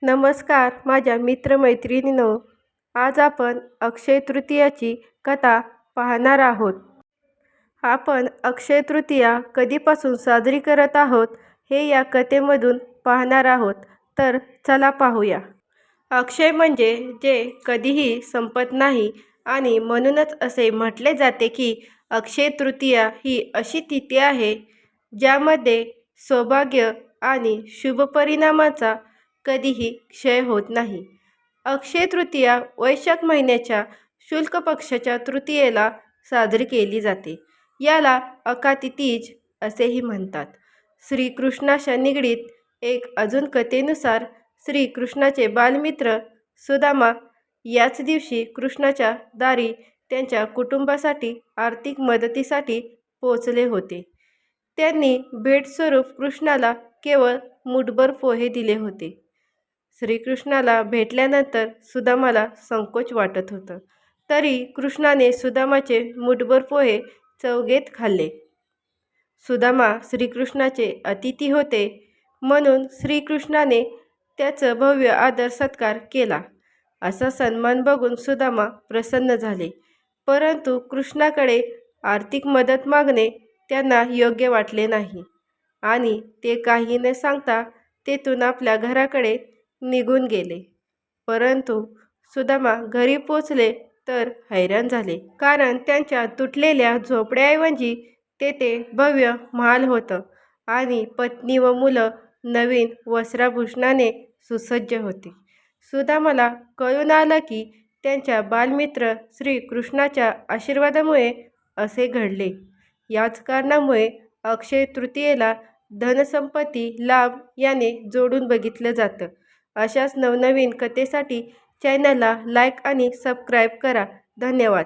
नमस्कार माझ्या मित्रमैत्रिणींनो. आज आपण अक्षय तृतीयाची कथा पाहणार आहोत. आपण अक्षय तृतीया कधीपासून साजरी करत आहोत हे या कथेमधून पाहणार आहोत. तर चला पाहूया. अक्षय म्हणजे जे कधीही संपत नाही आणि म्हणूनच असे म्हटले जाते की अक्षय तृतीया ही अशी तिथी आहे ज्यामध्ये सौभाग्य आणि शुभ परिणामाचा कधीही क्षय होत नाही. अक्षय तृतीया वैशाख महिन्याच्या शुक्ल पक्षाच्या तृतीयेला साजरी केली जाते. याला अकाती तीज असेही म्हणतात. श्रीकृष्णाच्या निगडीत एक अजून कथेनुसार श्रीकृष्णाचे बालमित्र सुदामा याच दिवशी कृष्णाच्या दारी त्यांच्या कुटुंबासाठी आर्थिक मदतीसाठी पोचले होते. त्यांनी भेटस्वरूप कृष्णाला केवळ मूठभर पोहे दिले होते. श्रीकृष्णाला भेटल्यानंतर सुदामाला संकोच वाटत होतं. तरी कृष्णाने सुदामाचे मूठभर पोहे चवघेत खाल्ले. सुदामा श्रीकृष्णाचे अतिथी होते म्हणून श्रीकृष्णाने त्याचं भव्य आदर सत्कार केला. असा सन्मान बघून सुदामा प्रसन्न झाले. परंतु कृष्णाकडे आर्थिक मदत मागणे त्यांना योग्य वाटले नाही आणि ते काही न सांगता तेथून आपल्या घराकडे निघून गेले. परंतु सुदामा घरी पोचले तर हैराण झाले, कारण त्यांच्या तुटलेल्या झोपड्याऐवजी तेथे भव्य महाल होतं आणि पत्नी व मुलं नवीन वस्त्राभूषणाने सुसज्ज होती. सुदामाला कळून आलं की त्यांच्या बालमित्र श्रीकृष्णाच्या आशीर्वादामुळे असे घडले. याच कारणामुळे अक्षय तृतीयेला धनसंपत्ती लाभ याने जोडून बघितलं जातं. अशाच नवनवीन कथेसाठी चॅनलला लाईक आणि सबस्क्राईब करा. धन्यवाद.